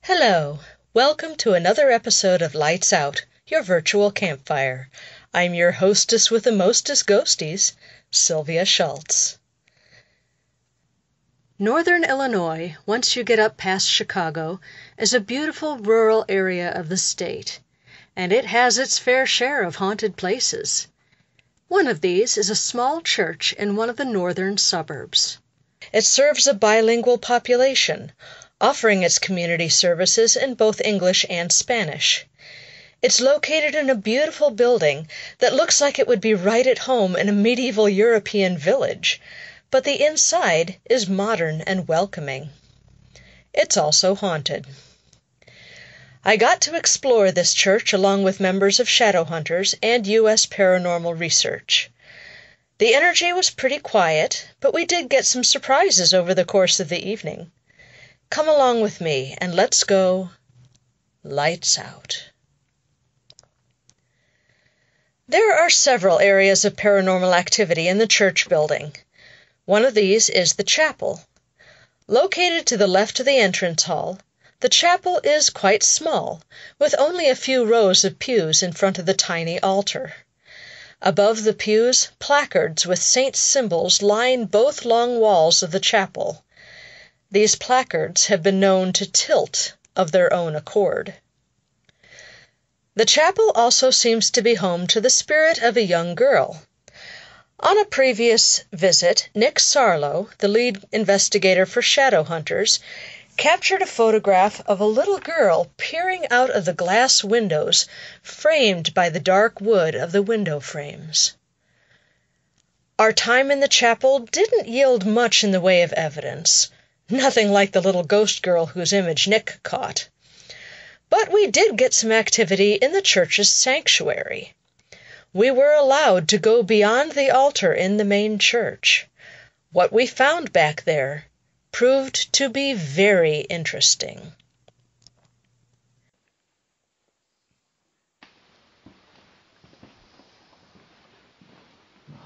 Hello, welcome to another episode of Lights Out, your virtual campfire. I'm your hostess with the mostest ghosties, Sylvia Shults. Northern Illinois, once you get up past Chicago, is a beautiful rural area of the state, and it has its fair share of haunted places. One of these is a small church in one of the northern suburbs. It serves a bilingual population, offering its community services in both English and Spanish. It's located in a beautiful building that looks like it would be right at home in a medieval European village, but the inside is modern and welcoming. It's also haunted. I got to explore this church along with members of Shadow Hunters and U.S. Paranormal Research. The energy was pretty quiet, but we did get some surprises over the course of the evening. Come along with me and let's go lights out. There are several areas of paranormal activity in the church building. One of these is the chapel. Located to the left of the entrance hall, the chapel is quite small, with only a few rows of pews in front of the tiny altar. Above the pews, placards with saints' symbols line both long walls of the chapel. These placards have been known to tilt of their own accord. The chapel also seems to be home to the spirit of a young girl. On a previous visit, Nick Sarlo, the lead investigator for Shadow Hunters, captured a photograph of a little girl peering out of the glass windows framed by the dark wood of the window frames. Our time in the chapel didn't yield much in the way of evidence. Nothing like the little ghost girl whose image Nick caught. But we did get some activity in the church's sanctuary. We were allowed to go beyond the altar in the main church. What we found back there proved to be very interesting.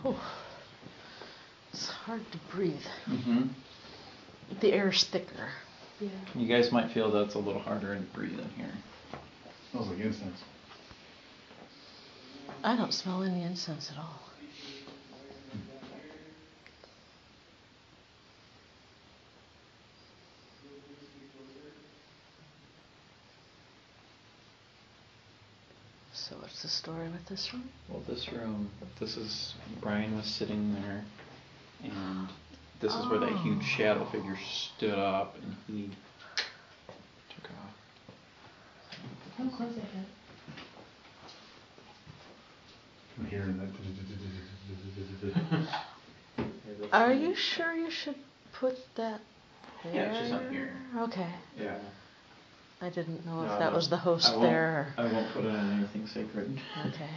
Oh, it's hard to breathe. Mm-hmm. The air's thicker. Yeah. You guys might feel that's a little harder to breathe in here. Smells like incense. I don't smell any incense at all. So what's the story with this room? Well, this is, Brian was sitting there, and this is where that huge shadow figure stood up, and he took off. How close I get? I'm hearing that. Are you sure you should put that there? Yeah, she's up here. Okay. Yeah. I didn't know if that was the host there. I won't put it on anything sacred. Okay.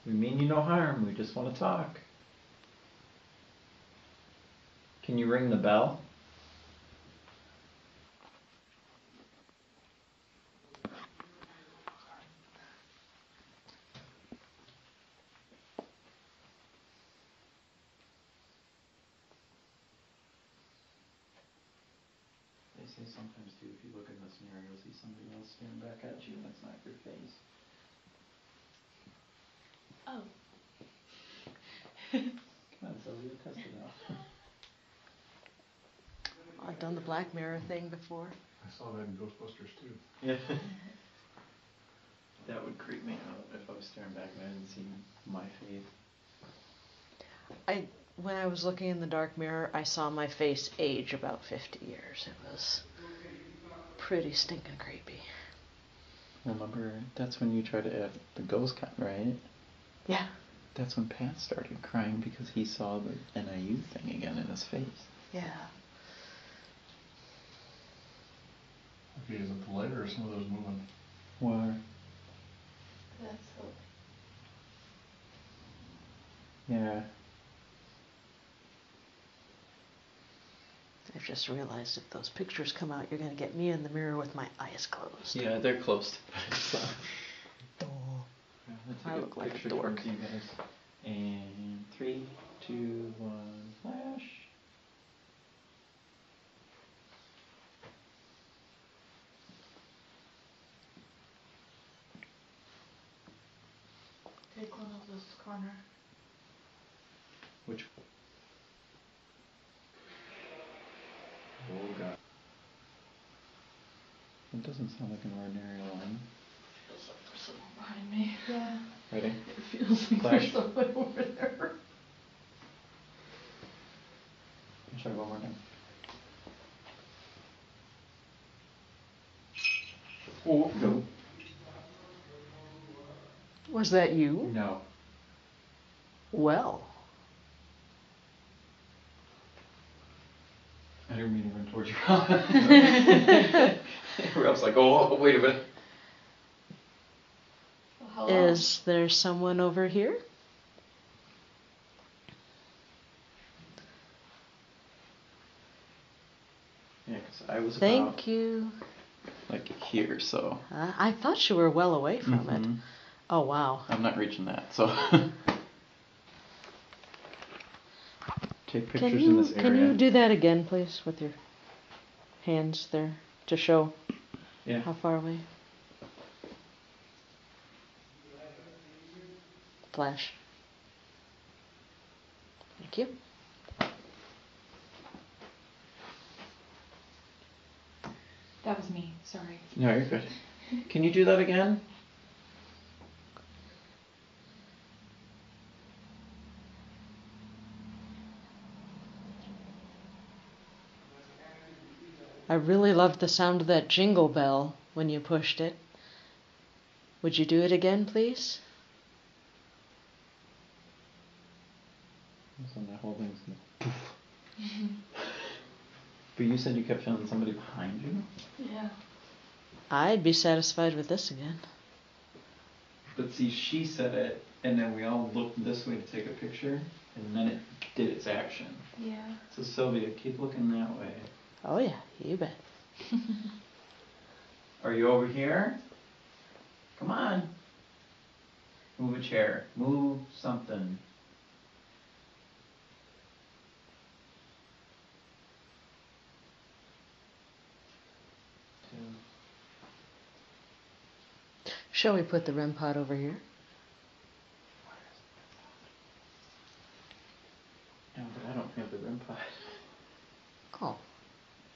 We mean you no harm, we just want to talk. Can you ring the bell? They say sometimes too, if you look in this mirror, you'll see somebody else staring back at you, and it's not your face. Oh. Come on, Sylvia, test it out. I've done the black mirror thing before. I saw that in Ghostbusters too. Yeah. That would creep me out if I was staring back and I didn't see my face. When I was looking in the dark mirror, I saw my face age about 50 years. It was pretty stinking creepy. Remember, that's when you tried to add the ghost count, right? Yeah. That's when Pat started crying because he saw the NIU thing again in his face. Yeah. Okay, is it the light or some of those moving? Where? That's so. Yeah. I've just realized if those pictures come out, you're going to get me in the mirror with my eyes closed. Yeah, they're close to so. I look like a dork. You guys. And 3, 2, 1, flash. Take one of this corner. Which? Oh god. It doesn't sound like an ordinary line. Feels like there's someone behind me. Yeah. Ready? It feels like Flash. there's someone over there. Try one more time. Oh, no. Was that you? No. Well. I didn't mean to run towards you. Ralph's like, oh, wait a minute. Well, hello. Is there someone over here? Yeah, because I was Thank about, you. like, here, so. I thought you were well away from it. Mhm. Oh, wow. I'm not reaching that, so. Take pictures in this area. Can you do that again, please, with your hands there to show Yeah. how far away? Flash. Thank you. That was me. Sorry. No, you're good. Can you do that again? I really loved the sound of that jingle bell when you pushed it. Would you do it again, please? So that whole thing's gonna poof. But you said you kept feeling somebody behind you? Yeah. I'd be satisfied with this again. But see, she said it, and then we all looked this way to take a picture, and then it did its action. Yeah. So Sylvia, keep looking that way. Oh yeah, you bet. Are you over here? Come on. Move a chair. Move something. Shall we put the REM pod over here? No, but I don't have the REM pod. Oh.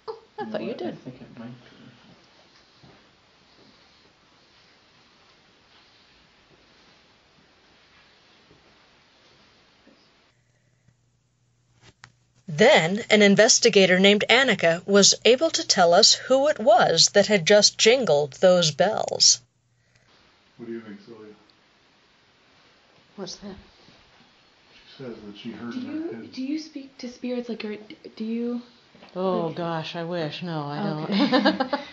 Oh, I know thought you what? did. I think it might be. Then an investigator named Annika was able to tell us who it was that had just jingled those bells. What do you think, Sylvia? What's that? She says that she heard Do in her you head. do you speak to spirits like or do you? Oh gosh, I wish. No, I don't. Okay.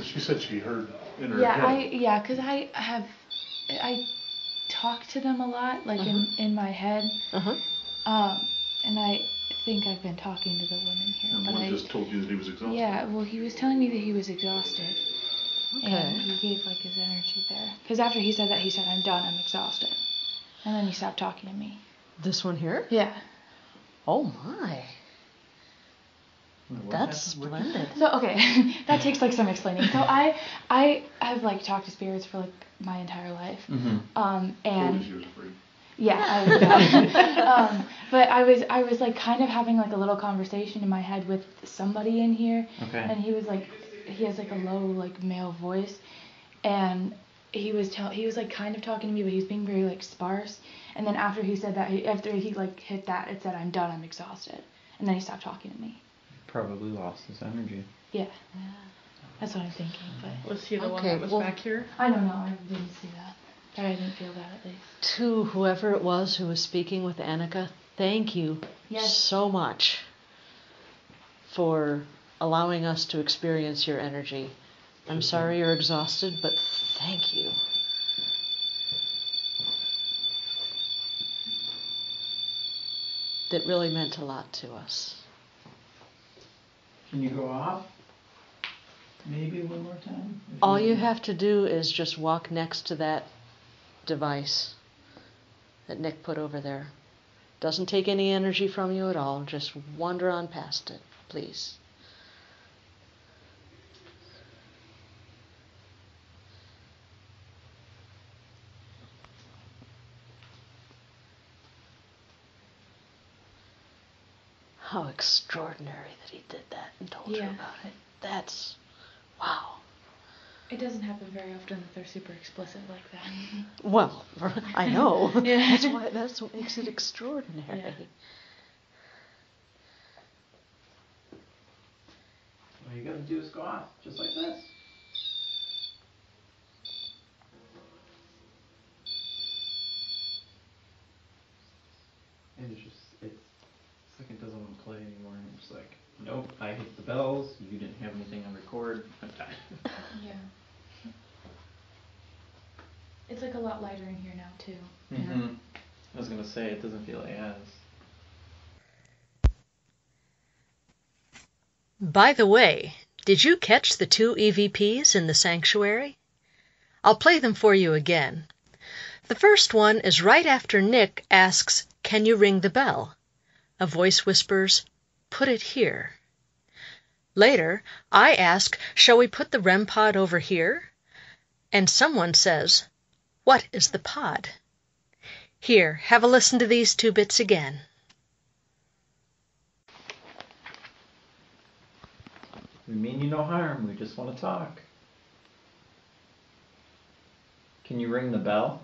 She said she heard in her Yeah, head. because I talk to them a lot, like in my head. Uh-huh. And I think I've been talking to the woman here, And but one I just told you that he was exhausted. yeah, well, he was telling me that he was exhausted, and Okay. he gave like his energy there. Because after he said that, he said, "I'm done. I'm exhausted," and then he stopped talking to me. This one here? Yeah. Oh my. What That's happened? splendid. So okay, that takes like some explaining. So I have like talked to spirits for like my entire life. Mm-hmm. Told And you she was afraid. yeah, but I was like kind of having like a little conversation in my head with somebody in here, Okay. and he has like a low like male voice, and he was like kind of talking to me, but he was being very like sparse. And then after he said that, after he like hit that, it said, "I'm done. I'm exhausted," and then he stopped talking to me. Probably lost his energy. Yeah, that's what I'm thinking. But Was he the one Okay, that was well- back here? I don't know. I didn't see that. Or I didn't feel that at least. To whoever it was who was speaking with Annika, thank you Yes. so much for allowing us to experience your energy. I'm sorry you're exhausted, but thank you. That really meant a lot to us. Can you go off? Maybe one more time? All you have to do is just walk next to that device that Nick put over there. Doesn't take any energy from you at all. Just wander on past it, please. How extraordinary that he did that and told you about it. That's, wow. It doesn't happen very often that they're super explicit like that. Well, I know. Yeah. That's what makes it extraordinary. Yeah. All you gotta do is go off, just like this. And it's like it doesn't want to play anymore. And it's like, nope, I hit the bells, you didn't have anything on record, I'm done. Yeah. It's like a lot lighter in here now too. Mm-hmm. I was gonna say, it doesn't feel like as. By the way, did you catch the 2 EVPs in the sanctuary? I'll play them for you again. The first one is right after Nick asks, "Can you ring the bell?" A voice whispers, "Put it here." Later, I ask, "Shall we put the REM pod over here?" And someone says, "What is the pod?" Here, have a listen to these 2 bits again. We mean you no harm, we just want to talk. Can you ring the bell?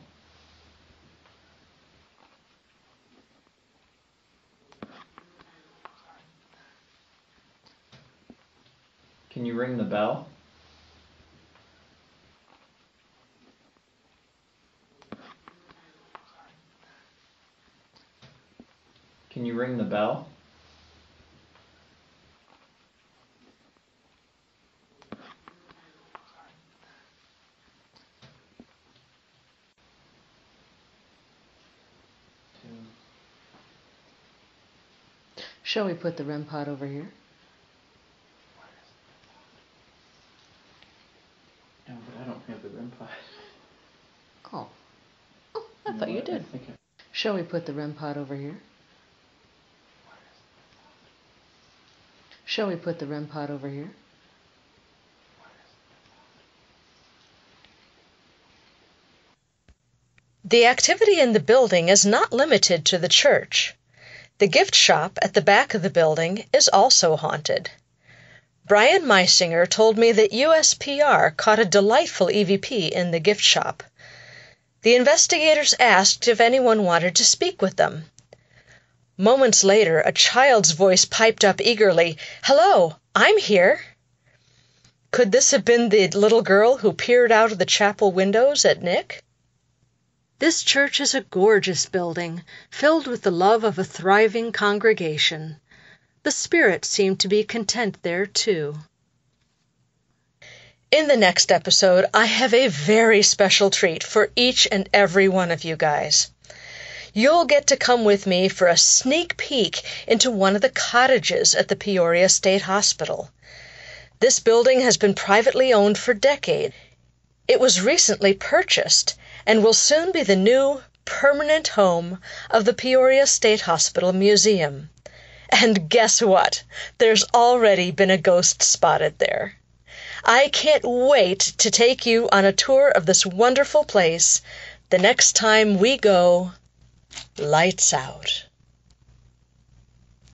Can you ring the bell? Can you ring the bell? Shall we put the REM pod over here? No, but I don't have the REM pod. Oh, I thought you did. Shall we put the REM pod over here? Shall we put the REM pod over here? The activity in the building is not limited to the church. The gift shop at the back of the building is also haunted. Brian Meisinger told me that USPR caught a delightful EVP in the gift shop. The investigators asked if anyone wanted to speak with them. Moments later, a child's voice piped up eagerly, "Hello, I'm here." Could this have been the little girl who peered out of the chapel windows at Nick? This church is a gorgeous building, filled with the love of a thriving congregation. The spirits seem to be content there, too. In the next episode, I have a very special treat for each and every one of you guys. You'll get to come with me for a sneak peek into one of the cottages at the Peoria State Hospital. This building has been privately owned for decades. It was recently purchased and will soon be the new permanent home of the Peoria State Hospital Museum. And guess what? There's already been a ghost spotted there. I can't wait to take you on a tour of this wonderful place the next time we go lights out.